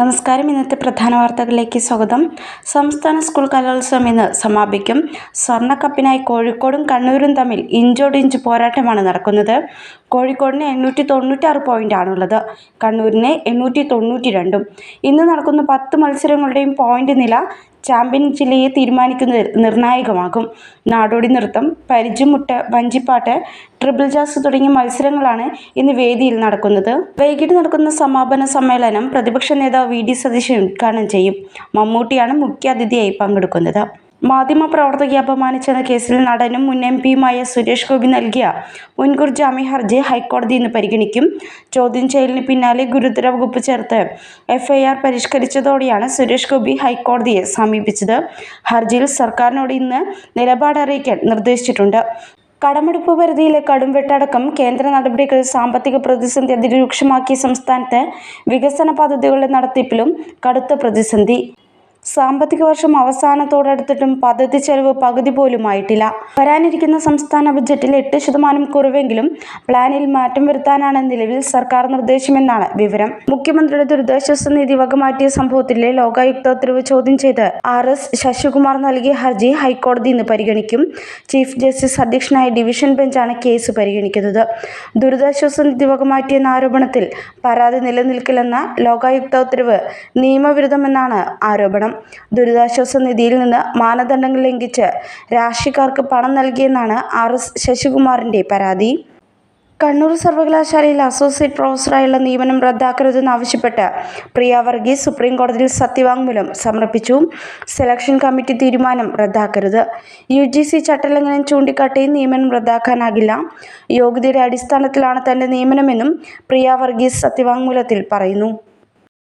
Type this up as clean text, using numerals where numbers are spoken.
നമസ്കാരം. ഇന്നത്തെ പ്രധാന വാർത്തകളിലേക്ക് സ്വാഗതം. സംസ്ഥാന സ്കൂൾ കലോത്സവം ഇന്ന് സമാപിക്കും. സ്വർണ്ണക്കപ്പിനായി കോഴിക്കോടും കണ്ണൂരും തമ്മിൽ ഇഞ്ചോടിഞ്ച് പോരാട്ടമാണ് നടക്കുന്നത്. കോഴിക്കോടിന് 896 പോയിന്റാണുള്ളത്. കണ്ണൂരിന് 892. ഇന്ന് നടക്കുന്ന 10 മത്സരങ്ങളുടെയും പോയിന്റ് നില ചാമ്പ്യൻ ജില്ലയെ തീരുമാനിക്കുന്നത് നിർണായകമാകും. നാടോടി നൃത്തം, പരിചമുട്ട്, വഞ്ചിപ്പാട്ട്, ട്രിപ്പിൾ ജാസ് തുടങ്ങിയ മത്സരങ്ങളാണ് ഇന്ന് വേദിയിൽ നടക്കുന്നത്. വൈകിട്ട് നടക്കുന്ന സമാപന സമ്മേളനം പ്രതിപക്ഷ നേതാവ് VD സതീശൻ ഉദ്ഘാടനം ചെയ്യും. മമ്മൂട്ടിയാണ് മുഖ്യാതിഥിയായി പങ്കെടുക്കുന്നത്. മാധ്യമപ്രവർത്തകയെ അപമാനിച്ചെന്ന കേസിൽ നടനും മുൻ MP-യുമായ സുരേഷ് ഗോപി നൽകിയ മുൻകൂർ ജാമ്യ ഹർജി ഹൈക്കോടതി ഇന്ന് പരിഗണിക്കും. ചോദ്യം ചെയ്യലിന് പിന്നാലെ ഗുരുതര വകുപ്പ് ചേർത്ത് FIR പരിഷ്കരിച്ചതോടെയാണ് സുരേഷ് ഗോപി ഹൈക്കോടതിയെ സമീപിച്ചത്. ഹർജിയിൽ സർക്കാരിനോട് ഇന്ന് നിലപാട് അറിയിക്കാൻ നിർദ്ദേശിച്ചിട്ടുണ്ട്. കടമെടുപ്പ് പരിധിയിലെ കടുംവെട്ടടക്കം കേന്ദ്ര നടപടികൾ സാമ്പത്തിക പ്രതിസന്ധി അതിരൂക്ഷമാക്കിയ സംസ്ഥാനത്ത് വികസന പദ്ധതികളുടെ നടത്തിപ്പിലും കടുത്ത പ്രതിസന്ധി. സാമ്പത്തിക വർഷം അവസാനത്തോടടുത്തിട്ടും പദ്ധതി ചെലവ് പകുതി പോലും ആയിട്ടില്ല. വരാനിരിക്കുന്ന സംസ്ഥാന ബജറ്റിൽ 8% കുറവെങ്കിലും പ്ലാനിൽ മാറ്റം വരുത്താനാണ് നിലവിൽ സർക്കാർ നിർദ്ദേശമെന്നാണ് വിവരം. മുഖ്യമന്ത്രിയുടെ ദുരിതാശ്വാസ നിധി വകമാറ്റിയ സംഭവത്തിലെ ലോകായുക്ത ഉത്തരവ് ചോദ്യം ചെയ്ത് RS ശശികുമാർ നൽകിയ ഹർജി ഹൈക്കോടതി ഇന്ന് പരിഗണിക്കും. ചീഫ് ജസ്റ്റിസ് അധ്യക്ഷനായ ഡിവിഷൻ ബെഞ്ചാണ് കേസ് പരിഗണിക്കുന്നത്. ദുരിതാശ്വാസ നിധി വകമാറ്റിയെന്ന ആരോപണത്തിൽ പരാതി നിലനിൽക്കില്ലെന്ന ലോകായുക്ത ഉത്തരവ് നിയമവിരുദ്ധമെന്നാണ് ആരോപണം. ദുരിതാശ്വാസ നിധിയിൽ നിന്ന് മാനദണ്ഡങ്ങൾ ലംഘിച്ച് രാഷ്ട്രീയക്കാർക്ക് പണം നൽകിയെന്നാണ് RS ശശികുമാറിന്റെ പരാതി. കണ്ണൂർ സർവകലാശാലയിൽ അസോസിയേറ്റ് പ്രൊഫസറായുള്ള നിയമനം റദ്ദാക്കരുതെന്നാവശ്യപ്പെട്ട് പ്രിയ വർഗീസ് സുപ്രീം കോടതിയിൽ സത്യവാങ്മൂലം സമർപ്പിച്ചു. സെലക്ഷൻ കമ്മിറ്റി തീരുമാനം റദ്ദാക്കരുത്. UGC ചട്ടലംഘനം ചൂണ്ടിക്കാട്ടി നിയമനം റദ്ദാക്കാനാകില്ല. യോഗ്യതയുടെ അടിസ്ഥാനത്തിലാണ് തന്റെ നിയമനമെന്നും പ്രിയ വർഗീസ് സത്യവാങ്മൂലത്തിൽ പറയുന്നു.